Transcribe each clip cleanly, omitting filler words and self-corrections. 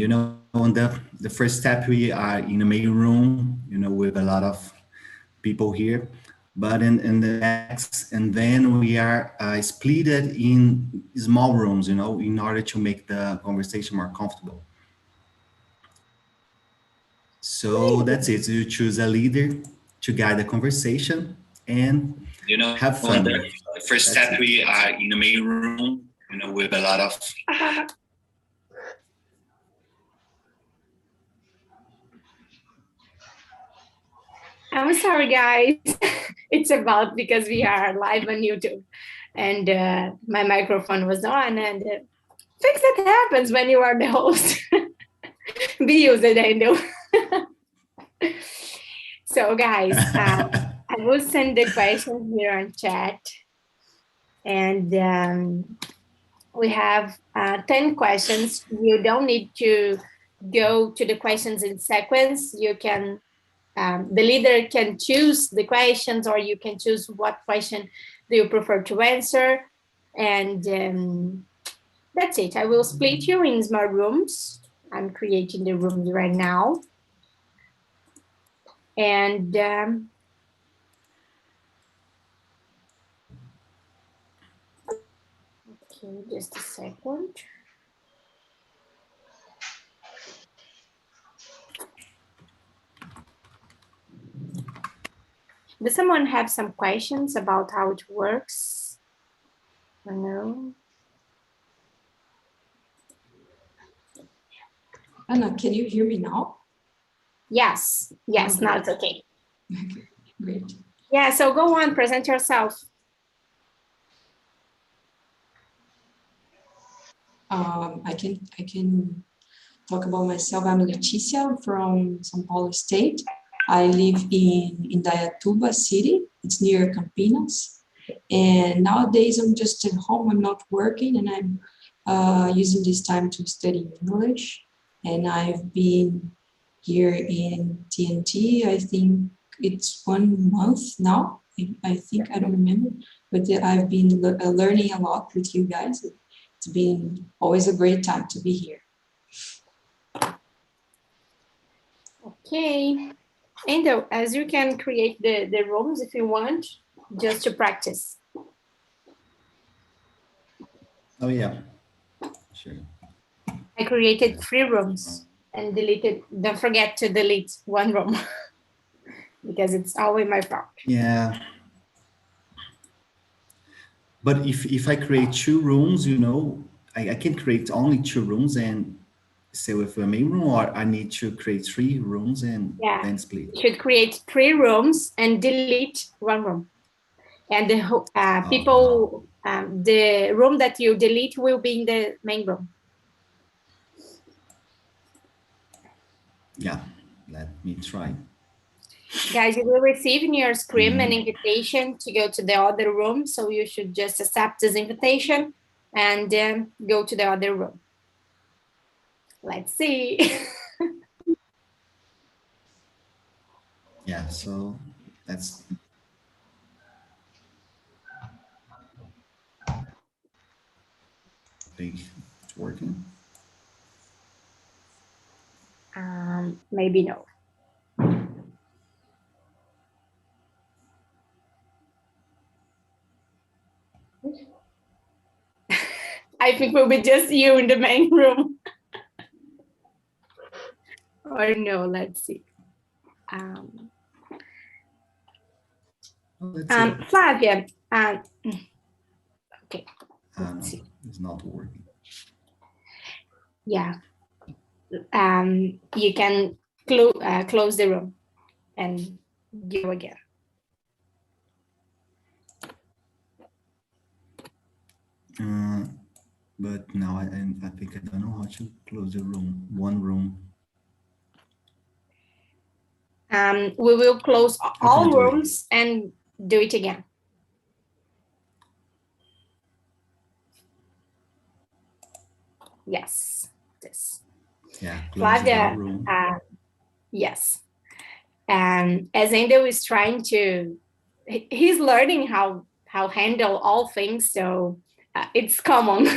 And, on the first step, we are in a main room, with a lot of people here. But in the next, and then we are split in small rooms, in order to make the conversation more comfortable. So that's it. You choose a leader to guide the conversation and have fun. The first step, we are in the main room, with a lot of... I'm sorry, guys. It's about because we are live on YouTube and my microphone was on, and things that happens when you are the host. Be used, I know. So, guys, I will send the questions here on chat, and we have 10 questions. You don't need to go to the questions in sequence. You can. The leader can choose the questions, or you can choose what question do you prefer to answer. And that's it. I will split you in small rooms. I'm creating the rooms right now. And okay, just a second. Does someone have some questions about how it works? Or no? Anna, can you hear me now? Yes, yes, Okay. Now it's okay. Okay, great. Yeah, so go on, present yourself. I can talk about myself. I'm Leticia from São Paulo State. I live in Indaiatuba city. It's near Campinas. And nowadays I'm just at home. I'm not working, and I'm using this time to study English. And I've been here in TNT. I think it's 1 month now. I think, I don't remember, but I've been learning a lot with you guys. It's been always a great time to be here. Okay. And as you can create the rooms if you want, just to practice. Oh, yeah. Sure. I created 3 rooms and deleted. Don't forget to delete 1 room because it's always my fault. Yeah. But if I create 2 rooms, I can create only 2 rooms and stay with the main room, or I need to create 3 rooms and then split? You should create 3 rooms and delete 1 room. And the people, the room that you delete will be in the main room. Yeah, let me try. Guys, you will receive in your screen an invitation to go to the other room. So you should just accept this invitation and go to the other room. Let's see. Yeah, so that's... It's working. Maybe no. I think it will be just you in the main room. Or no, let's see. Flavia, okay. Let's see. It's not working. Yeah. You can close the room and go again. But now I think I don't know how to close the room. 1 room. We will close all rooms and do it again. Yes. This. Yeah. Flavia, yes. As Endo is trying to, he's learning how handle all things. So it's common.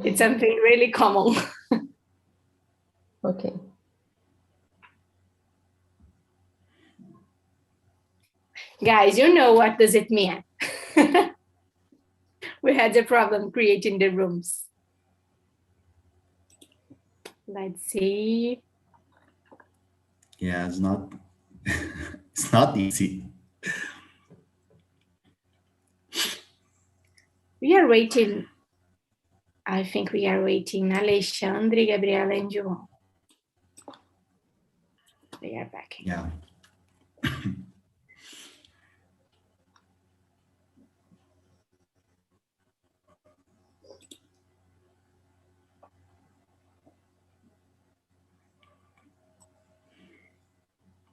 It's something really common. Okay. Guys, you know what does it mean? We had a problem creating the rooms. Let's see. Yeah, it's not it's not easy. We are waiting. I think we are waiting Alexandre, Gabriela, and João. They are back. Yeah.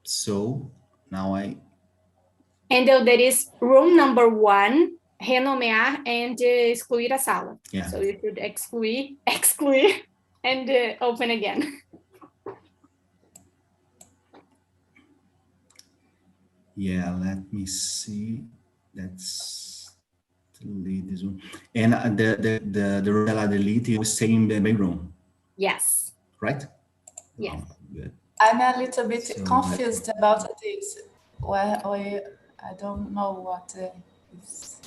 So now And there is room number 1, renomear and excluir a sala. Yeah. So you should excluir and open again. Yeah, let me see. Let's delete this one. And the room that I delete will stay in the main room, Yes. right? Yes. Oh, good. I'm a little bit So confused about this. Well, I don't know what is.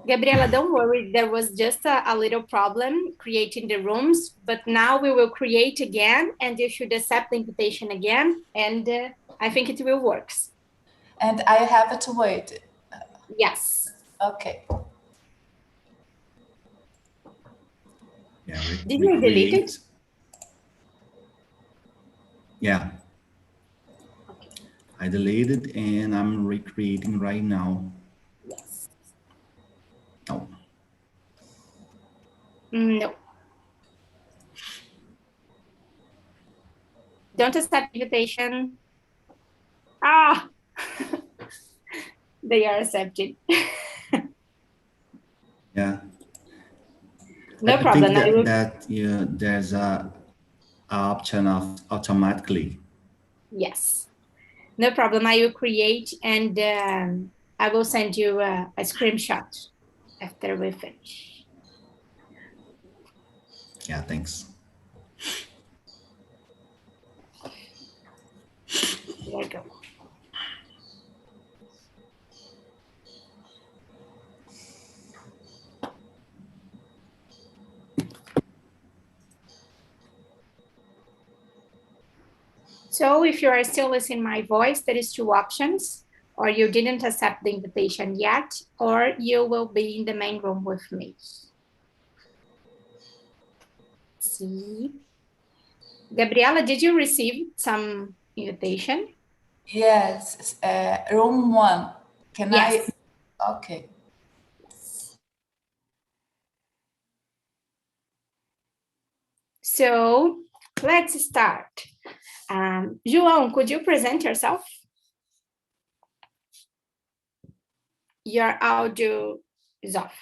Gabriela, don't worry. There was just a little problem creating the rooms, but now we will create again and you should accept the invitation again. And I think it will work. And I have to wait. Yes. Okay. Yeah, Did you delete it? Yeah. Okay. I deleted and I'm recreating right now. Yes. No. No. Don't accept invitation. Ah, they are accepted. Yeah. No I problem. think that yeah, there's a option of automatically. Yes. No problem. I will create and I will send you a screenshot after we finish. Yeah, thanks. There you go. So if you are still listening my voice, there is 2 options, or you didn't accept the invitation yet, or you will be in the main room with me. See. Gabriela, did you receive some invitation? Yes, room 1. Can Yes. I? Okay. So let's start. João, could you present yourself? Your audio is off.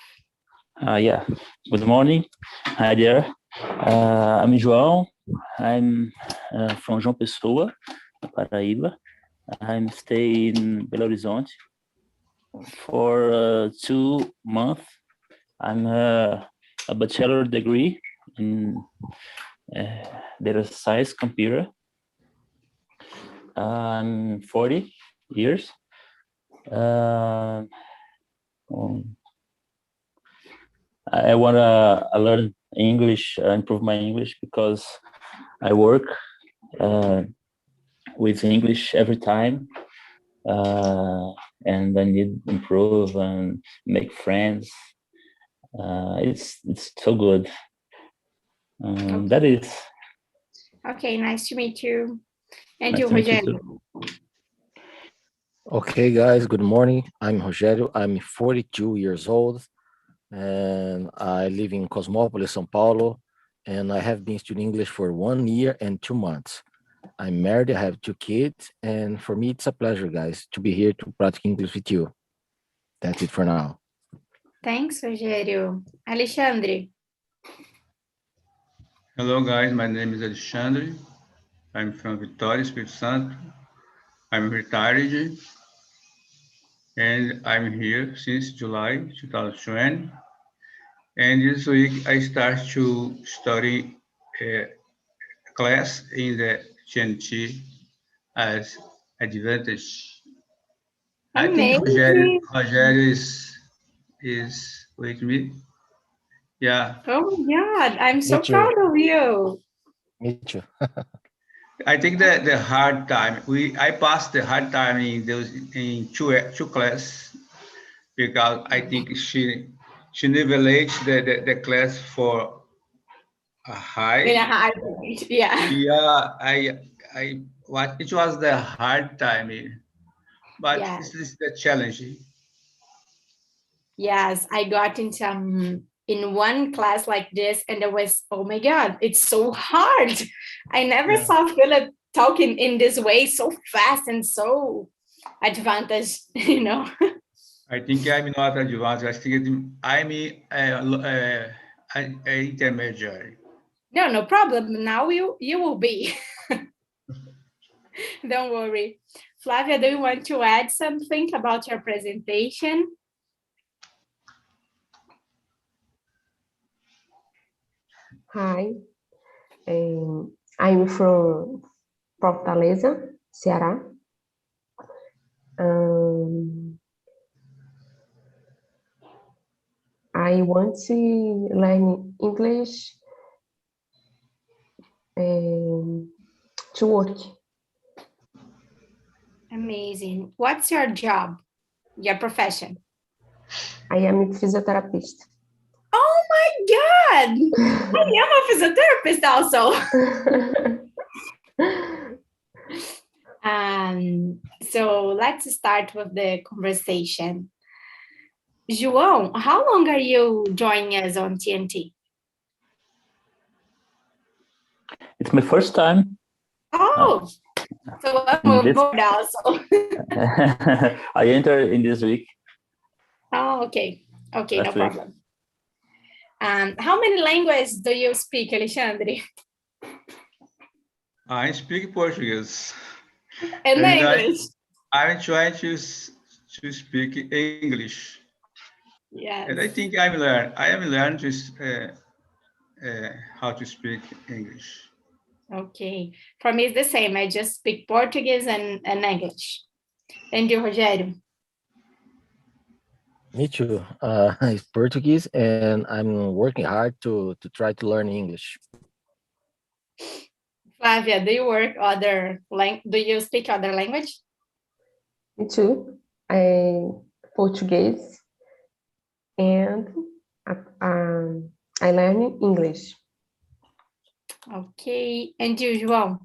Yeah, good morning. Hi there. I'm João. I'm from João Pessoa, Paraíba. I'm staying in Belo Horizonte for 2 months. I'm a bachelor degree in data science computer. I'm 40 years. I want to learn English, improve my English, because I work with English every time, and I need to improve and make friends. It's so good. Okay. That is. Okay, nice to meet you. And Nice you, to meet you Rogério? too. Okay, guys, good morning. I'm Rogério. I'm 42 years old, and I live in Cosmópolis, São Paulo, and I have been studying English for 1 year and 2 months. I'm married, I have 2 kids, and for me, it's a pleasure, guys, to be here to practice English with you. That's it for now. Thanks, Rogério. Alexandre? Hello guys, my name is Alexandre. I'm from Vitória, Espírito Santo. I'm retired and I'm here since July 2020. And this week I start to study class in the TNT as advantage. I think Amazing. Rogério is with me. Yeah, Oh my God, I'm so Me too. proud of you. Me too. I think that the hard time I passed the hard time in two classes because I think she nivelates the class for a high. Yeah, yeah. Yeah, I what it was the hard time, but Yeah. this is the challenge. Yes, I got in some in one class like this, and it was, oh my God, it's so hard. I never Yeah. saw Philip talking in this way, so fast and so advantage, I think I'm not advanced. I think I'm an intermediary. No, no problem. Now you will be. Don't worry. Flavia, do you want to add something about your presentation? Hi, I'm from Fortaleza, Ceará. I want to learn English to work. Amazing. What's your job? Your profession? I am a physiotherapist. Oh my God! I am a physiotherapist also. So let's start with the conversation. João, how long are you joining us on TNT? It's my first time. Oh, so I'm on board also. I entered in this week. Oh, okay. Okay, no Last week. problem. How many languages do you speak, Alexandre? I speak Portuguese. And And English. I'm trying to speak English. Yes. And I think I am learning how to speak English. Okay. For me, it's the same. I just speak Portuguese and English. And you, Rogério? Me too. It's Portuguese, and I'm working hard to try to learn English. Flavia, do you speak other language? Me too. Portuguese, and I learn English. Okay. And you, João?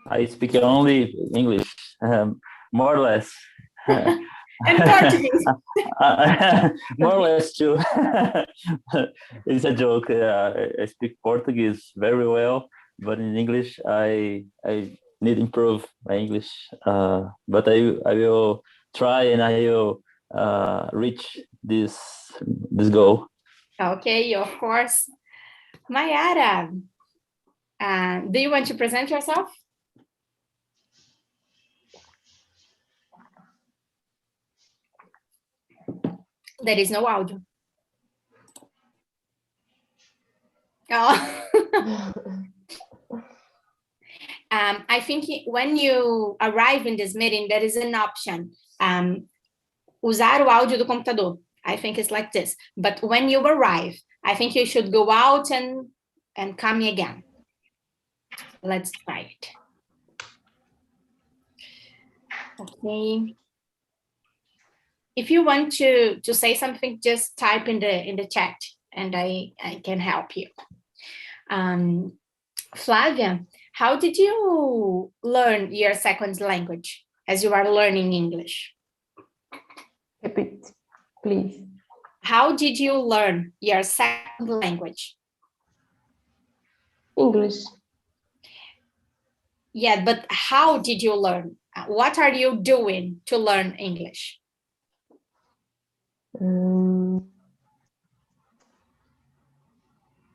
I speak only English, more or less. And Portuguese. More or less too. It's a joke. I speak Portuguese very well, but in English, I need to improve my English. But I will try, and I will reach this goal. Okay, of course. Mayara, do you want to present yourself? There is no audio. Oh. I think when you arrive in this meeting, there is an option. Usar o áudio do computador. I think it's like this. But when you arrive, I think you should go out and come again. Let's try it. Okay. If you want to say something, just type in the chat and I can help you. Flavia, how did you learn your second language as you are learning English? Repeat, please. How did you learn your second language? English. Yeah, but how did you learn? What are you doing to learn English?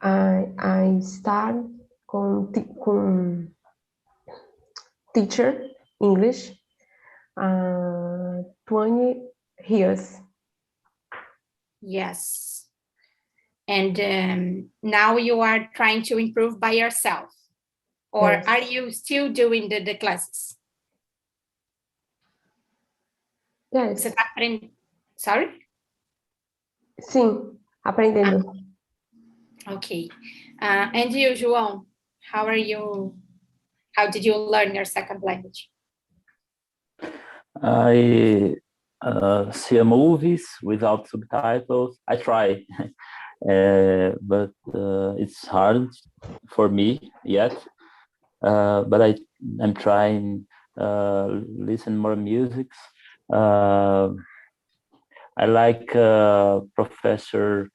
I start com teacher English 20 years. Yes. And now you are trying to improve by yourself? Or Yes. are you still doing the classes? Yes. Você tá aprendendo? Sorry? Sim, aprendendo. Okay. And you, João, how did you learn your second language? I see movies without subtitles. I try, but it's hard for me yet. But I'm trying listen more music. I like Professor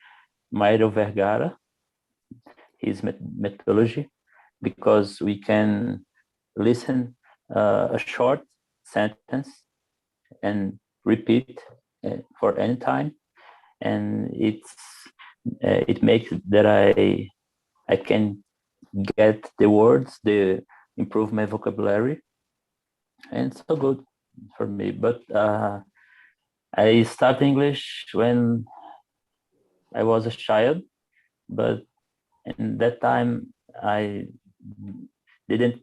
Mairo Vergara, his methodology, because we can listen a short sentence and repeat for any time, and it makes that I can get the words, improve my vocabulary, and it's so good for me. But I started English when I was a child, but in that time I didn't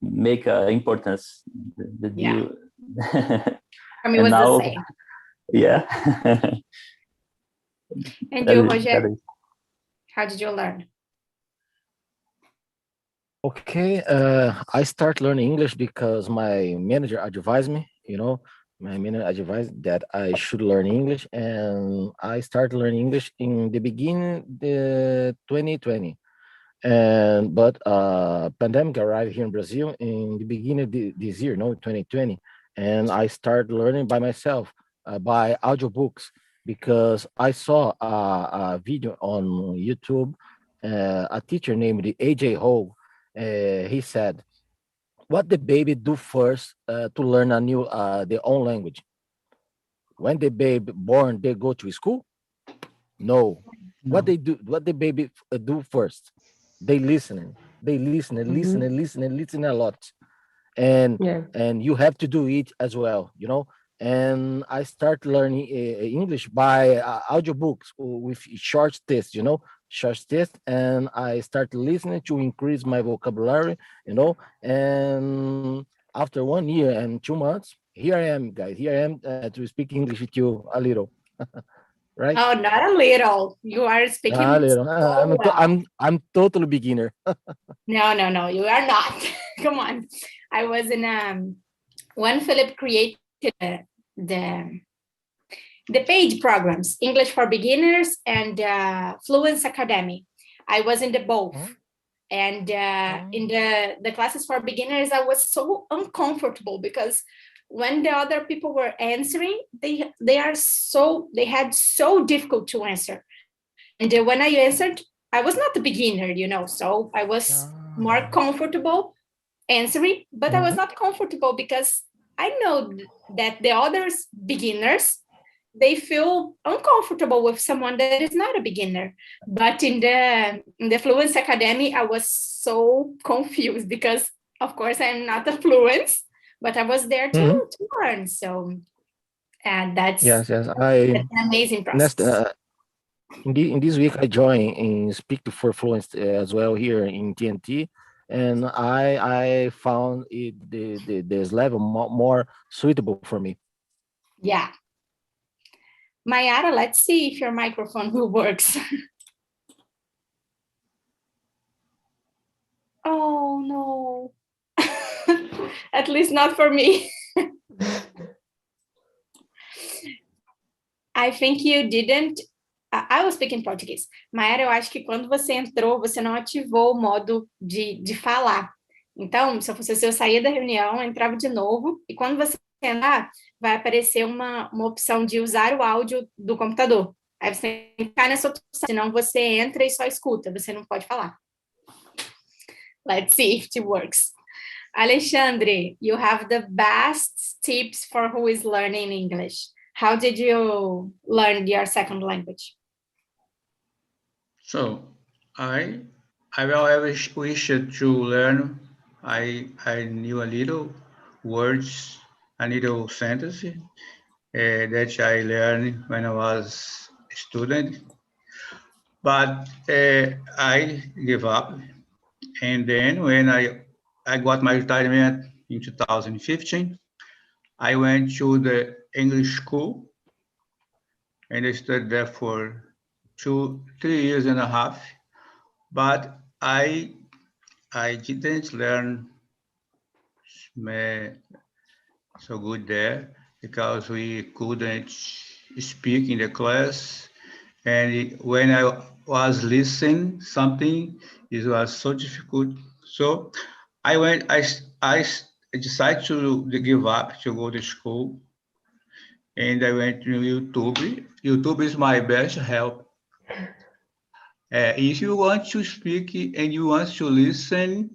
make importance. Yeah. For me, And was now, the same. yeah. And you, Roger, how did you learn? Okay, I start learning English because my manager advised me, my manager advised that I should learn English, and I started learning English in the beginning the 2020. But pandemic arrived here in Brazil in the beginning of this year, 2020, and I started learning by myself by audiobooks because I saw a video on YouTube, a teacher named AJ Ho. He said, "What the baby do first to learn their own language? When the baby born, they go to school? No. What the baby do first? They listen. They listen and listen and listen and listen a lot, and you have to do it as well, And I start learning English by audiobooks with short tests, short tests, and I start listening to increase my vocabulary, And after 1 year and 2 months, here I am, guys. Here I am to speak English with you a little. Right? Oh, not a little. You are speaking a little. so well. I'm totally beginner. No, you are not. Come on. I was in when Philip created the paid programs, English for Beginners and Fluency Academy. I was in the both. And in the classes for beginners, I was so uncomfortable because when the other people were answering, they had so difficult to answer. And when I answered, I was not a beginner, so I was more comfortable answering, but I was not comfortable because I know that the others beginners, they feel uncomfortable with someone that is not a beginner. But in the Fluency Academy, I was so confused because, of course, I'm not a fluent, but I was there to learn. So that's an amazing process. In this week, I joined in Speak for Fluence as well here in TNT, and I found this level more suitable for me. Yeah. Mayara, let's see if your microphone works. Oh, no. At least not for me. I think you didn't. I will speak in português. Mayara, eu acho que quando você entrou, você não ativou o modo de falar. Então, se eu saía da reunião, entrava de novo, e quando você entrar, vai aparecer uma opção de usar o áudio do computador. Aí você tem que clicar nessa opção, senão você entra e só escuta, você não pode falar. Let's see if it works. Alexandre, you have the best tips for who is learning English. How did you learn your second language? So, I always wished to learn. I knew a little words, a little sentence that I learned when I was a student. But I gave up. And then when I got my retirement in 2015, I went to the English school and I studied there for 3 years and a half. But I didn't learn so good there because we couldn't speak in the class. And when I was listening something, it was so difficult. So I decided to give up to go to school. And I went to YouTube. YouTube is my best help. If you want to speak and you want to listen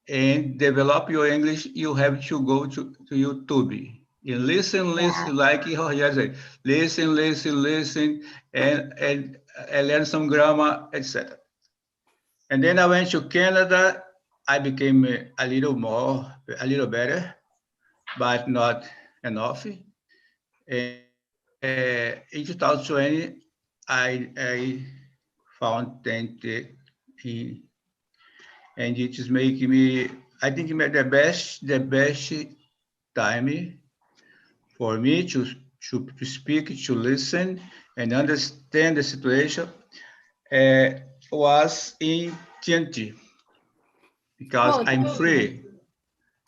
and develop your English, you have to go to YouTube. You listen, like Jorge said, listen, and learn some grammar, etc. And then I went to Canada. I became a little better, but not enough. In 2020, I found that and it is making me, I think, the best time for me to speak, to listen, and understand the situation was in TNT because I'm free.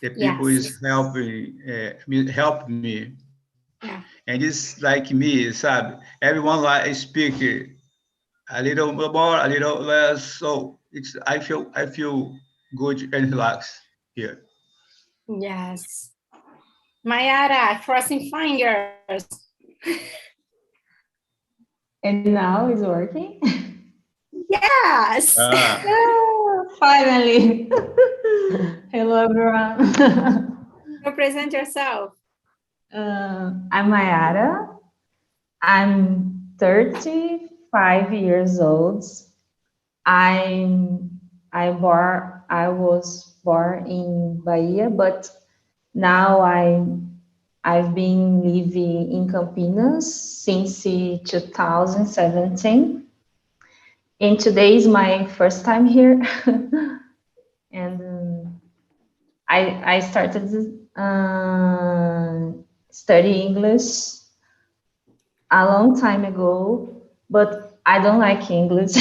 The people is helping help me, and it's like me, sabe? Everyone like speak a little more, a little less. So it's I feel good and relaxed here. Yes. Mayara, crossing fingers. And now it's working? Yes. Finally. Hello, everyone. Present yourself. I'm Mayara. I'm 35 years old. I was born in Bahia, but now I've been living in Campinas since 2017. And today is my first time here. And I started studying English a long time ago, but I don't like English.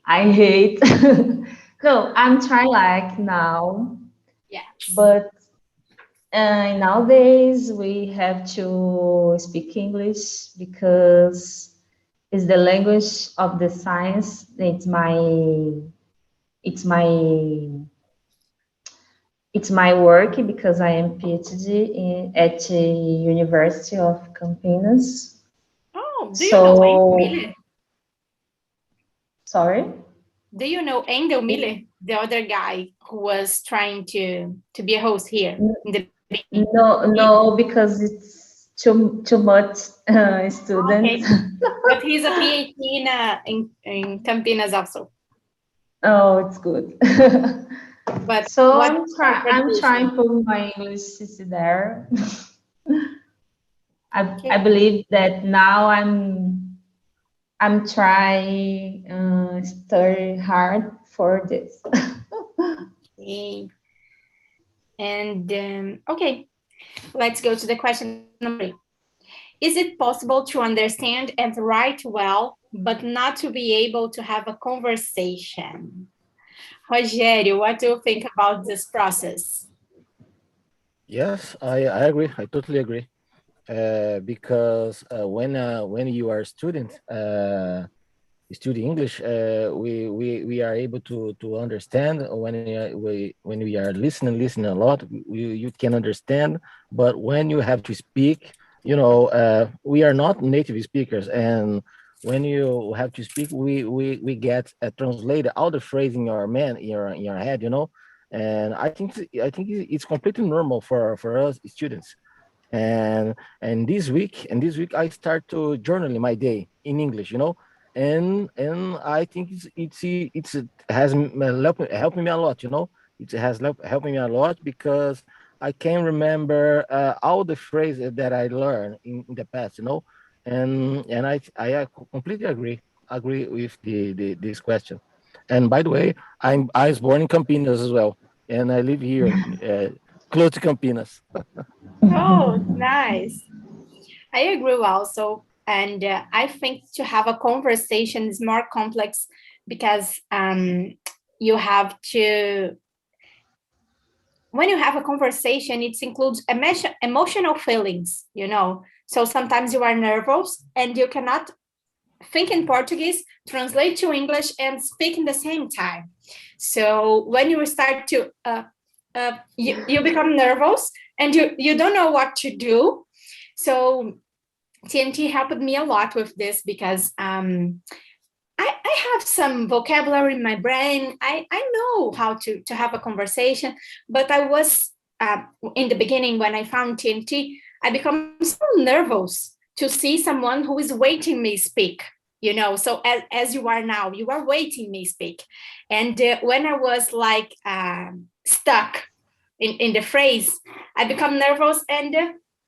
I hate. No, I'm trying like now. Yes. But nowadays we have to speak English because it's the language of the science. It's my work because I am PhD at the University of Campinas. Oh, do you know Angel Miller? Sorry? Do you know Angel Miller, the other guy who was trying to be a host here in the beginning? No, because it's too much students. Okay. But he's a PhD in Campinas also. Oh, it's good. But so I'm trying to put my English there. I believe that now I'm trying study hard for this. Okay. And okay, let's go to the question number 3. Is it possible to understand and write well, but not to be able to have a conversation? Rogério, what do you think about this process? Yes, I agree. I totally agree. Because when you are a student, study English, we are able to understand when we are listening a lot. You can understand, but when you have to speak, we are not native speakers, and when you have to speak, we get translated all the phrase in your head, and I think it's completely normal for us students. And this week I start to journal my day in English, and I think it has helped me a lot, It has helped me a lot because I can remember all the phrases that I learned in the past, you know, and I completely agree with this question. And by the way, I was born in Campinas as well, and I live here close to Campinas. Oh, nice. I agree also. And I think to have a conversation is more complex because you have to, when you have a conversation, it includes emotional feelings, you know. So sometimes you are nervous and you cannot think in Portuguese, translate to English, and speak in the same time. So when you start to, you become nervous and you don't know what to do. So TNT helped me a lot with this because I have some vocabulary in my brain. I know how to have a conversation, but I was, in the beginning when I found TNT, I become so nervous to see someone who is waiting me speak, you know, so as you are now, you are waiting me speak. And when I was like stuck in the phrase, I become nervous and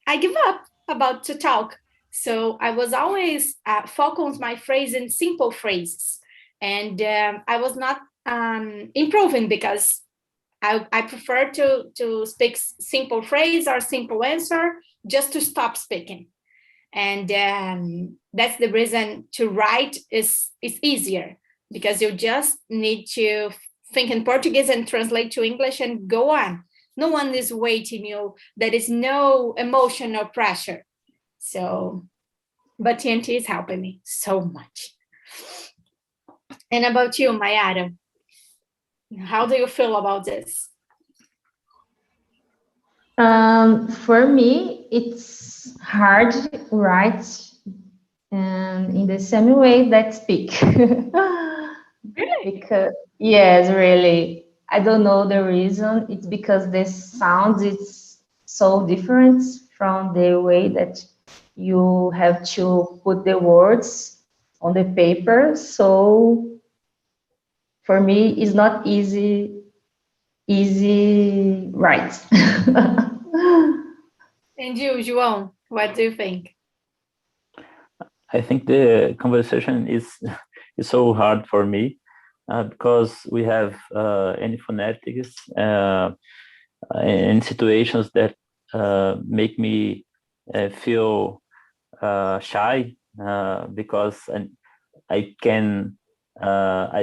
I give up about to talk. So I was always focus my phrase in simple phrases. And I was not improving because I prefer to speak simple phrase or simple answer just to stop speaking. And that's the reason to write is easier because you just need to think in Portuguese and translate to English and go on. No one is waiting you. There is no emotional pressure. So, but TNT is helping me so much. And about you, Mayara, how do you feel about this? For me, it's hard to write in the same way that speak. Really? Because, yes, really. I don't know the reason. It's because the sound is so different from the way that you have to put the words on the paper. So for me, it's not easy right. And you, João, what do you think? I think the conversation is so hard for me because we have any phonetics and situations that make me feel shy because I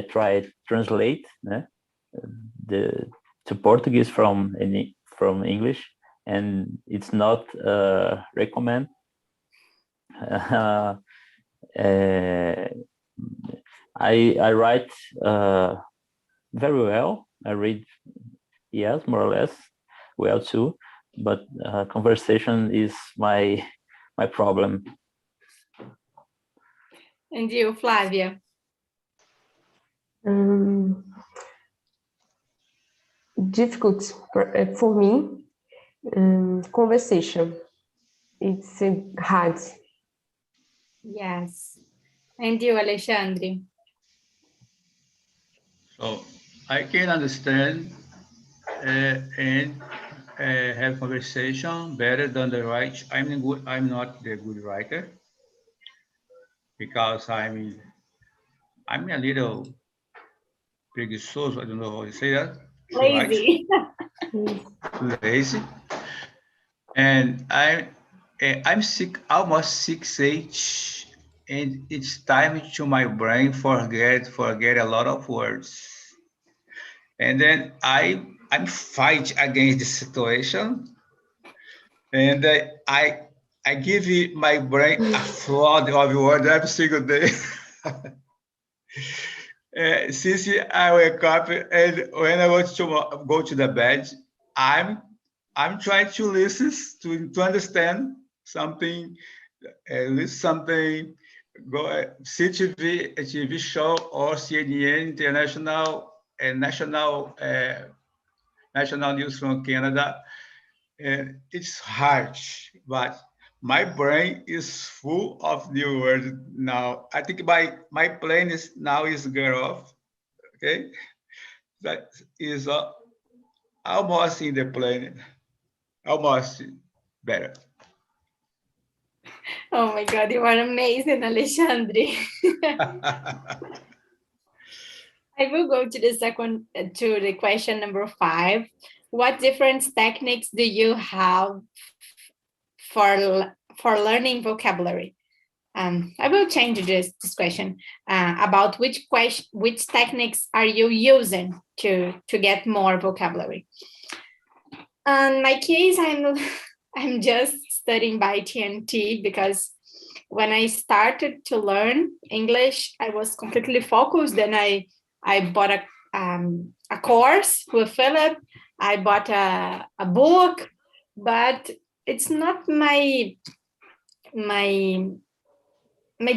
try to translate to Portuguese from English, and it's not recommend. I write very well. I read, yes, more or less well too, but conversation is my problem. And you, Flavia? Difficult for me. Conversation. It's hard. Yes. And you, Alexandre? So I can understand and have conversation better than the write. I'm not the good writer because I'm a little preguiçoso. I don't know how to say that. Lazy. Lazy. And I'm sick, almost 6 age, and it's time to my brain forget a lot of words. And then I'm fight against the situation, and I give my brain a flood of words every single day. Since I wake up and when I want to go to the bed, I'm trying to listen to understand something, listen something, go see TV show or CNN international and national news from Canada. And it's hard, but my brain is full of new words now. I think my plane is now is get off. Okay, that is almost in the plane, almost better. Oh my God, you are amazing, Alexandre. I will go to the question number 5. What different techniques do you have for learning vocabulary? I will change this question about which techniques are you using to get more vocabulary. In my case, I'm just studying by TNT because when I started to learn English, I was completely focused. Then I bought a course with Philip. I bought a book, but it's not my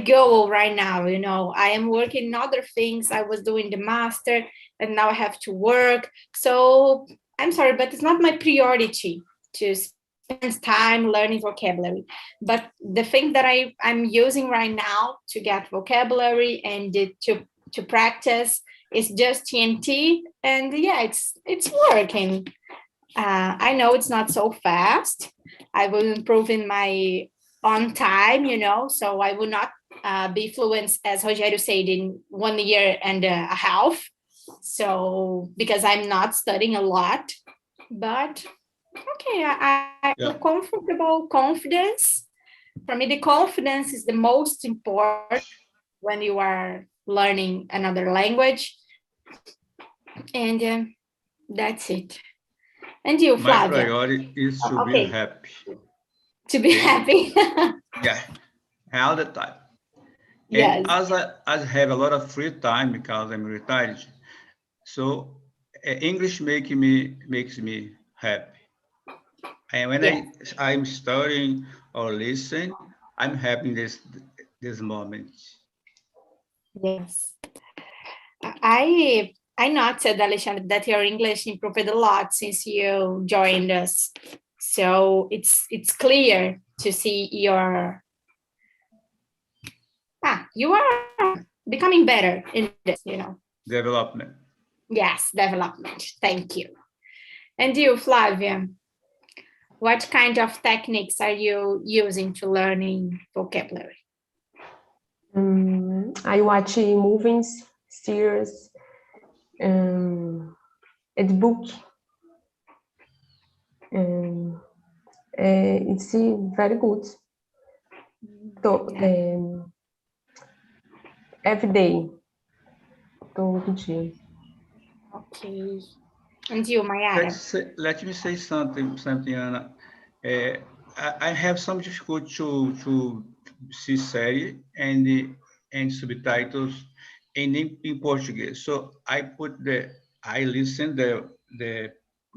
goal right now. You know, I am working on other things. I was doing the master and now I have to work. So I'm sorry, but it's not my priority to spend time learning vocabulary. But the thing that I'm using right now to get vocabulary and to practice is just TNT. And yeah, it's working. I know it's not so fast. I will improve in my own time, you know, so I will not be fluent, as Rogério said, in 1 year and a half. So, because I'm not studying a lot, but okay, I feel comfortable, confidence. For me, the confidence is the most important when you are learning another language. And that's it. And you, Flavia? My priority is to be happy. To be happy. Yeah, all the time. Yes. And as I have a lot of free time because I'm retired, so English makes me happy. And when I'm studying or listen, I'm happy in this moment. Yes. I noted, Alexandre, that your English improved a lot since you joined us. So it's clear to see you are becoming better in this, you know. Development. Yes, development. Thank you. And you, Flavia, what kind of techniques are you using to learning vocabulary? I watch movies, series, and book. It's very good. So, every day. Todo dia. Okay. And you, Mayara? Let me say something, Anna. I have some difficulty to see series and subtitles in Portuguese. So I listen the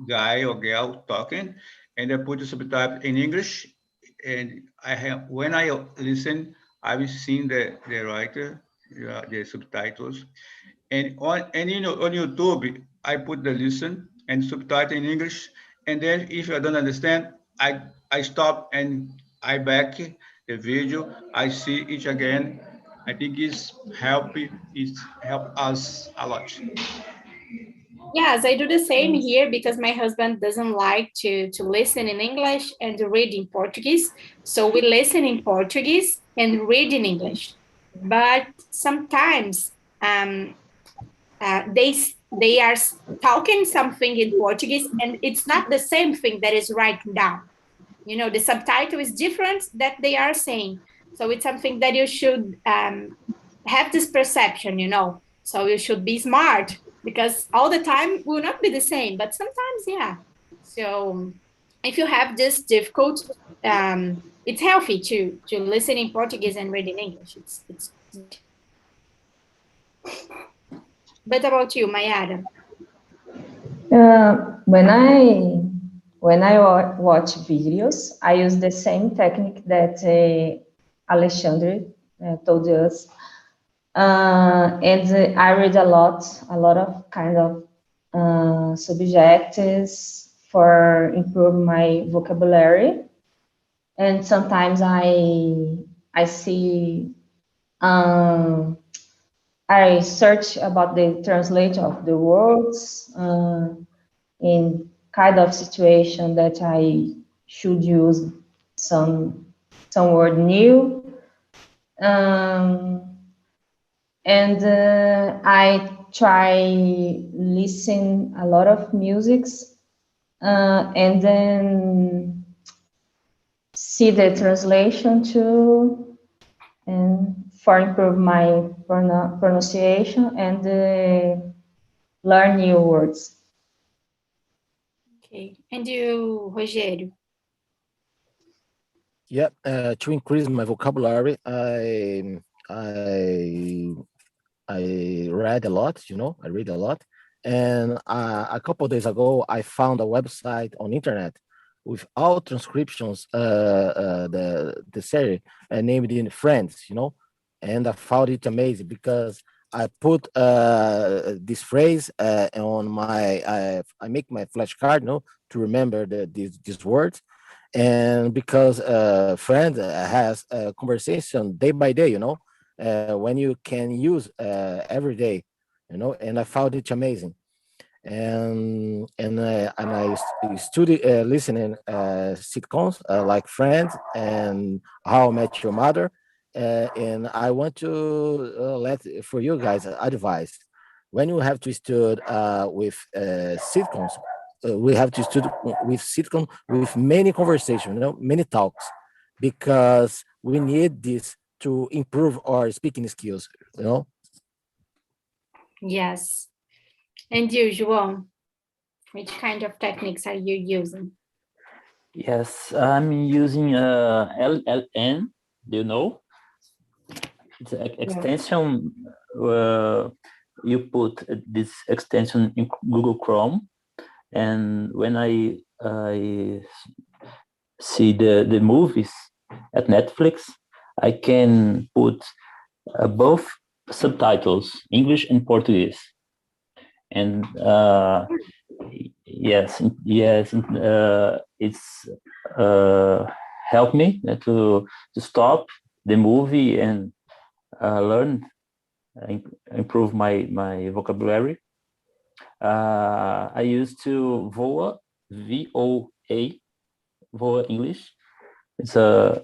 guy or girl talking, and I put the subtitle in English. And when I listen, I've seen the writer, the subtitles. And on YouTube, I put the listen and subtitle in English. And then if I don't understand, I stop and I back the video. I see it again. I think it's help us a lot. Yes, I do the same here because my husband doesn't like to listen in English and read in Portuguese. So we listen in Portuguese and read in English. But sometimes they are talking something in Portuguese and it's not the same thing that is written down. You know, the subtitle is different that they are saying. So it's something that you should have this perception, you know. So you should be smart because all the time will not be the same, but sometimes, yeah. So if you have this difficult, it's healthy to listen in Portuguese and read in English. It's. But about you, Mayara? When I watch videos, I use the same technique that Alexandre told us. And I read a lot of kind of subjects for improve my vocabulary. And sometimes I see, I search about the translation of the words in kind of situation that I should use some word new. And I try listen a lot of musics and then see the translation too, and for improve my pronunciation and learn new words. Okay, and you, Rogério? Yeah, to increase my vocabulary, I read a lot, I read a lot. And a couple of days ago, I found a website on internet with all transcriptions, the series named in Friends, and I found it amazing because I put this phrase on I make my flashcard, to remember these words. And because Friends has a conversation day by day, when you can use every day, and I found it amazing. And I study listening sitcoms like Friends and How I Met Your Mother, and I want to let for you guys advice. When you have to study with sitcoms, we have to study with sitcom with many conversations, many talks, because we need this to improve our speaking skills. Yes. And you, João, which kind of techniques are you using? Yes, I'm using LLN. Do you know? It's an extension. You put this extension in Google Chrome, and when I see the movies at Netflix, I can put both subtitles, English and Portuguese. And yes, it's helped me to stop the movie and learn, improve my vocabulary. I used to VOA, VOA, VOA English. It's a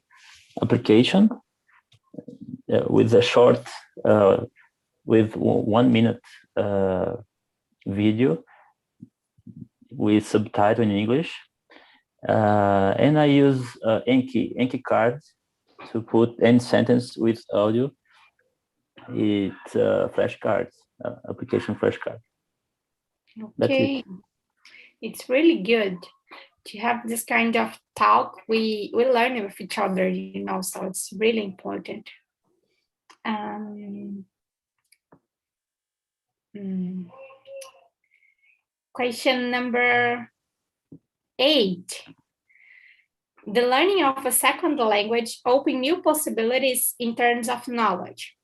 application with a short, with 1 minute video with subtitle in English. And I use Enki cards to put any sentence with audio. It's flashcards, application flashcard. Okay, it's really good to have this kind of talk. We learn with each other, so it's really important. Question number 8. The learning of a second language opens new possibilities in terms of knowledge.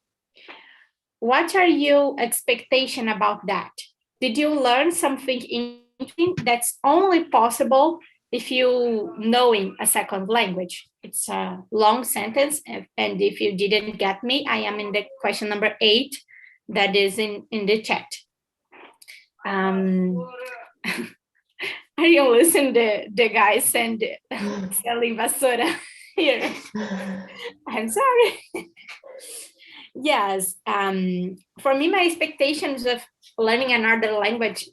What are your expectations about that? Did you learn something interesting that's only possible if you knowing a second language? It's a long sentence, and if you didn't get me, I am in the question number 8 that is in the chat. Are you listening to the guys selling basura here? I'm sorry. Yes. For me, my expectations of learning another language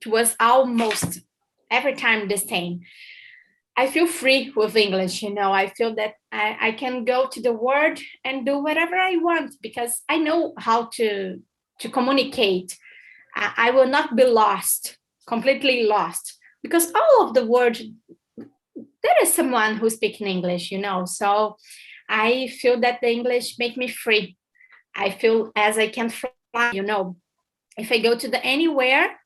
was almost every time the same. I feel free with English, I feel that I can go to the word and do whatever I want because I know how to communicate. I will not be lost, completely lost, because all of the words, there is someone who speaks in English, so I feel that the English make me free. I feel as I can fly, if I go to anywhere,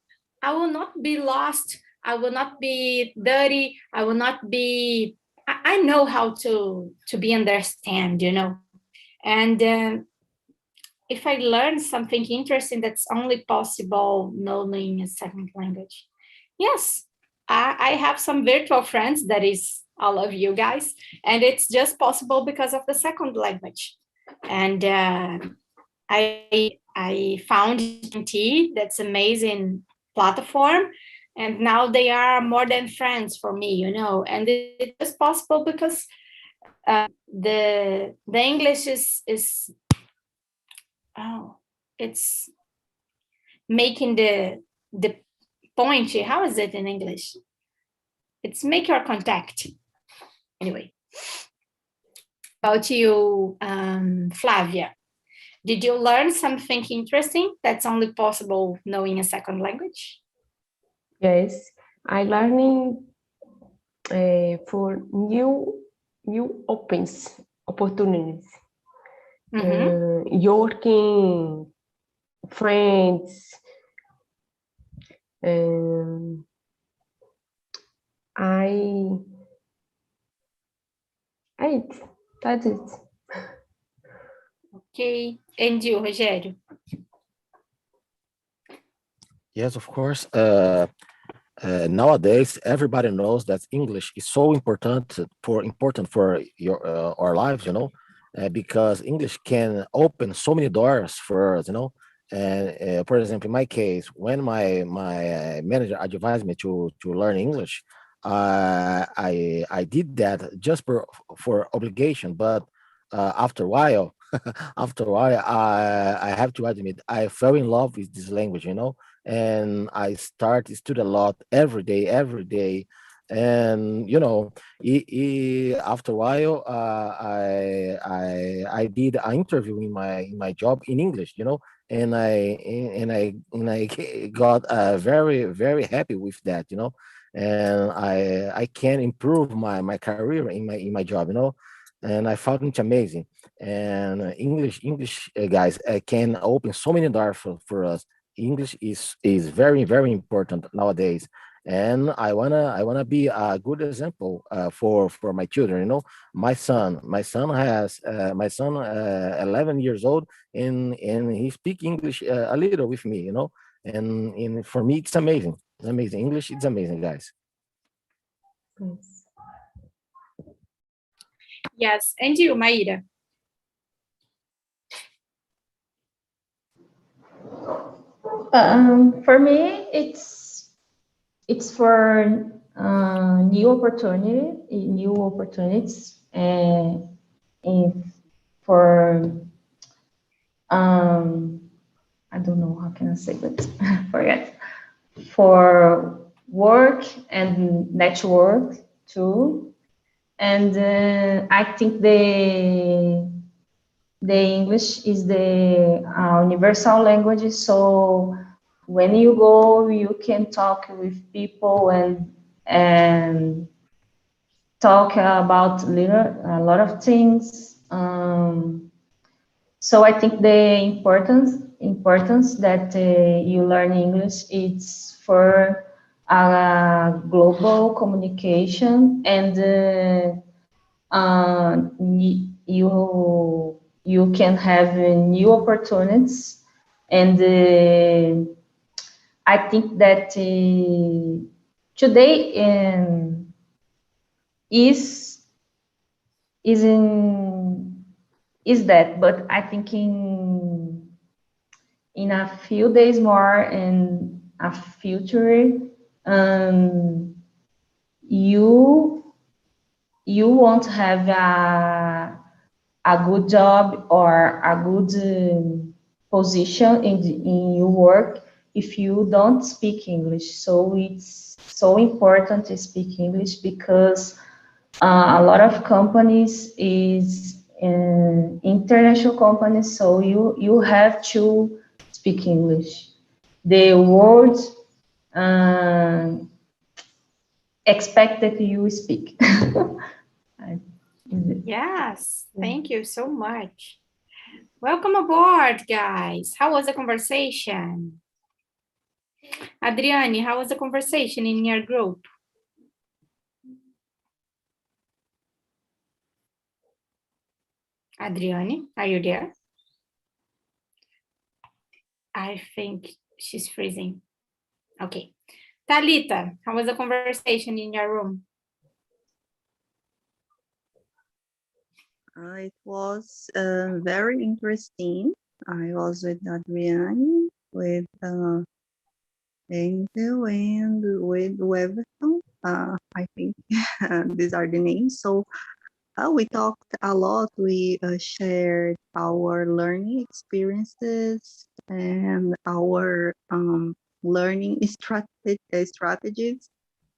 I will not be lost. I will not be dirty. I will not be, I know how to be understand, and if I learn something interesting that's only possible knowing a second language. Yes, I have some virtual friends, that is all of you guys, and it's just possible because of the second language. And I found TNT, that's amazing platform And now they are more than friends for me, you know, and it is possible because the English is it's making the point. How is it in English? It's make your contact. Anyway, about you, Flavia. Did you learn something interesting that's only possible knowing a second language? Yes, I learning for new opportunities. Working, friends. That's it. Okay, and you, Rogério? Yes, of course. Nowadays, everybody knows that English is so important for your our lives, you know, because English can open so many doors for us, you know. And for example, in my case, when my manager advised me to learn English, I did that just for obligation. But after a while, I have to admit, I fell in love with this language, you know, and I start to study a lot every day. And you know, after a while, I did an interview in my job in English, you know, and I got very happy with that, you know, and I can improve my career in my job, you know, and I found it amazing. And English guys can open so many doors for us. English is very important nowadays, and I wanna be a good example for my children. You know, my son 11 years old, and he speak English a little with me. You know, and for me it's amazing. It's amazing. English it's amazing, guys. Yes, and you, Maíra? For me, it's for new opportunities, and for I don't know how can I say, but forget, for work and network too. And I think the English is the universal language. So when you go, you can talk with people and talk about a lot of things. So I think the importance that you learn English is for global communication, and you can have new opportunities. And I think that today is that, but I think in a few days more, in a future, you won't have a good job or a good position in your work if you don't speak English. So it's so important to speak English, because a lot of companies is international companies, so you have to speak English. The world expect that you speak. Yes, thank you so much. Welcome aboard, guys. How was the conversation? Adriane, how was the conversation in your group? Adriane, are you there? I think she's freezing. Okay. Talita, how was the conversation in your room? It was very interesting. I was with Adriane, with Angel and with Everton. I think these are the names. So we talked a lot. We shared our learning experiences and our learning strategies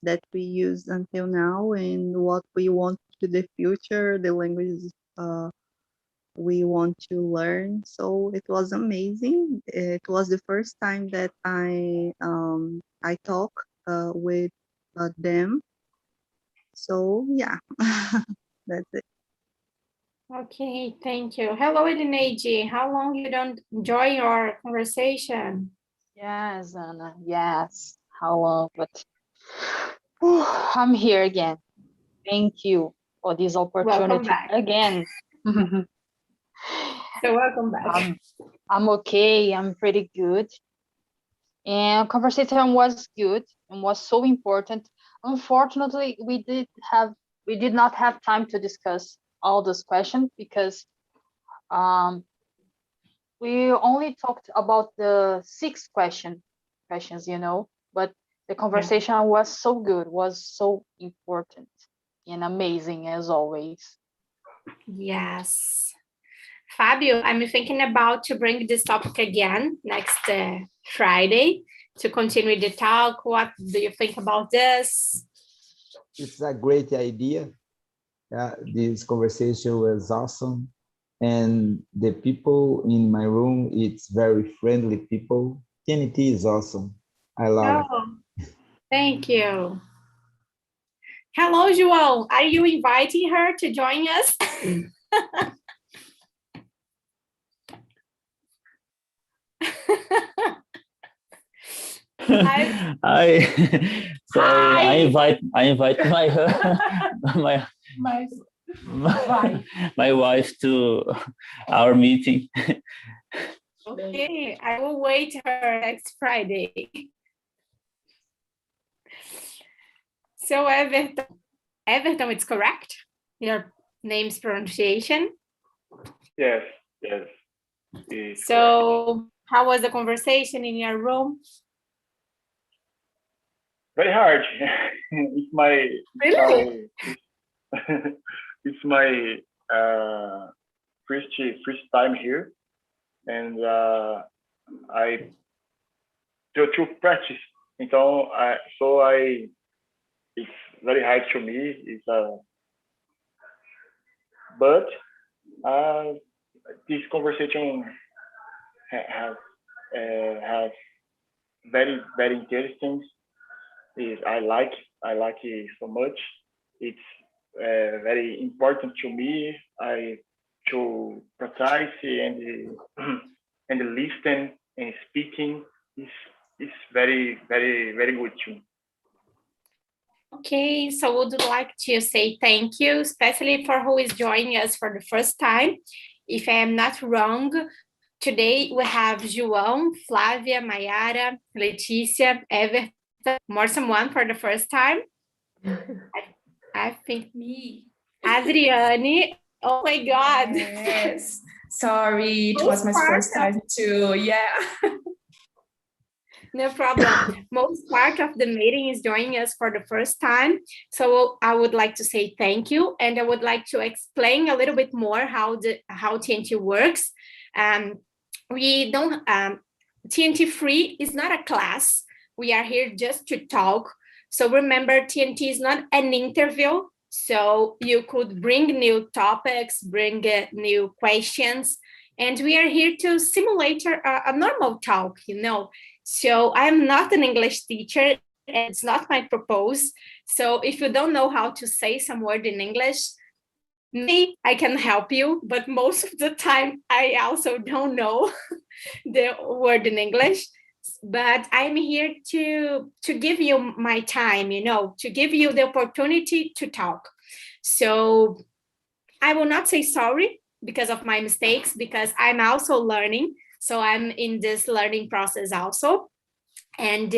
that we use until now and what we want to the future, the languages we want to learn. So it was amazing. It was the first time that I talk with them. So yeah, that's it. Okay, thank you. Hello, Edneji. How long you don't enjoy your conversation? Yes, Anna. Yes. How long? But I'm here again. Thank you for this opportunity back. again. So welcome back. I'm okay. I'm pretty good. And conversation was good and was so important. Unfortunately, we did not have time to discuss all those questions because we only talked about the 6 questions, but the conversation was so good, was so important and amazing as always. Yes. Fabio, I'm thinking about to bring this topic again next Friday to continue the talk. What do you think about this? It's a great idea. This conversation was awesome. And the people in my room, it's very friendly people. TNT is awesome. I love it. Thank you. Hello, João. Are you inviting her to join us? I invite my wife to our meeting. Okay, I will wait her next Friday. So Everton, it's correct? Your name's pronunciation? Yes. So how was the conversation in your room? Very hard. It's my really? It's my first time here, and I to practice. Então, it's very hard to me. But this conversation has very interesting. I like it so much. It's very important to me. To practice and listen and speaking is very good too. Okay, so would like to say thank you, especially for who is joining us for the first time. If I am not wrong, today we have João, Flávia, Mayara, Letícia, Everton, more someone for the first time. I think me. Adriane, oh my God. Yes. Sorry, it was my first time too. Yeah. No problem. Most part of the meeting is joining us for the first time. So I would like to say thank you. And I would like to explain a little bit more how TNT works. TNT Free is not a class. We are here just to talk. So remember, TNT is not an interview. So you could bring new topics, bring new questions. And we are here to simulate a normal talk, So I'm not an English teacher, and it's not my purpose. So if you don't know how to say some word in English, maybe I can help you, but most of the time I also don't know the word in English. But I'm here to give you my time, to give you the opportunity to talk. So I will not say sorry because of my mistakes, because I'm also learning. So I'm in this learning process also. And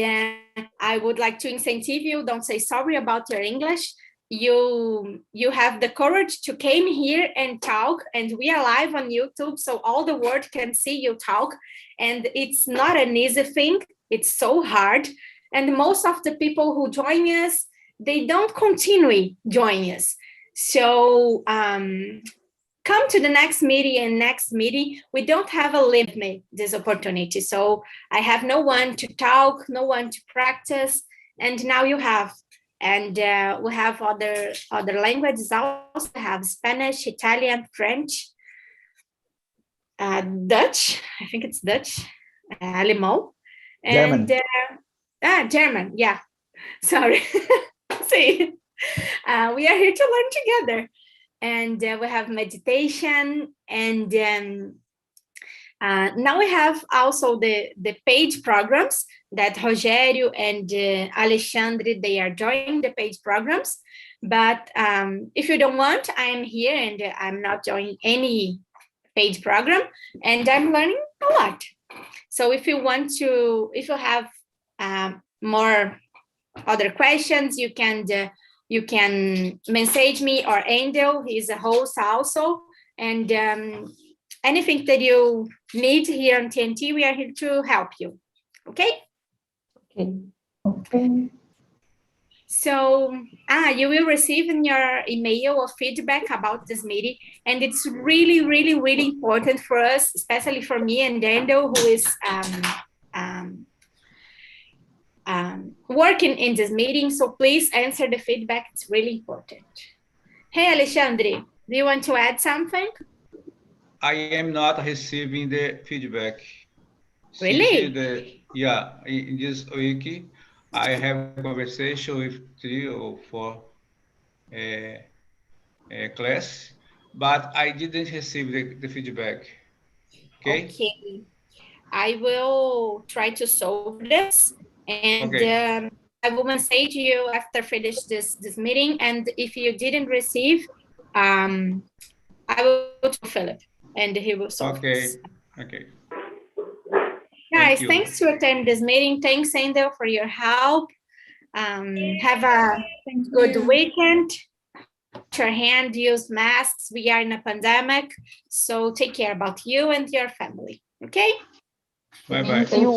I would like to incentive you, don't say sorry about your English. You have the courage to came here and talk, and we are live on YouTube, so all the world can see you talk. And it's not an easy thing. It's so hard. And most of the people who join us, they don't continue joining us. So come to the next meeting and next meeting. We don't have a limit this opportunity. So I have no one to talk, no one to practice. And now you have. And we have other languages also. We have Spanish, Italian, French, Dutch. I think it's Dutch, Alemão, and German. Yeah, sorry. See, we are here to learn together, and we have meditation, and now we have also the paid programs that Rogério and Alexandre, they are joining the paid programs. But if you don't want, I am here and I'm not joining any paid program, and I'm learning a lot. So if you want to, if you have more other questions, you can message me or Angel. He's a host also, and anything that you need here on TNT, we are here to help you. Okay? Okay. So you will receive in your email a feedback about this meeting, and it's really, really, really important for us, especially for me and Dando, who is working in this meeting. So please answer the feedback. It's really important. Hey, Alexandre, do you want to add something? I am not receiving the feedback. Really? Yeah, in this week, I have a conversation with 3 or 4 class, but I didn't receive the feedback. Okay? I will try to solve this, and I will message you after finish this meeting. And if you didn't receive, I will to Philip, and he will solve this. Okay. Guys, thanks to attend this meeting. Thanks, Angel, for your help. Have a good weekend. Wash your hand, use masks. We are in a pandemic, so take care about you and your family. Okay? Bye-bye. Thank you.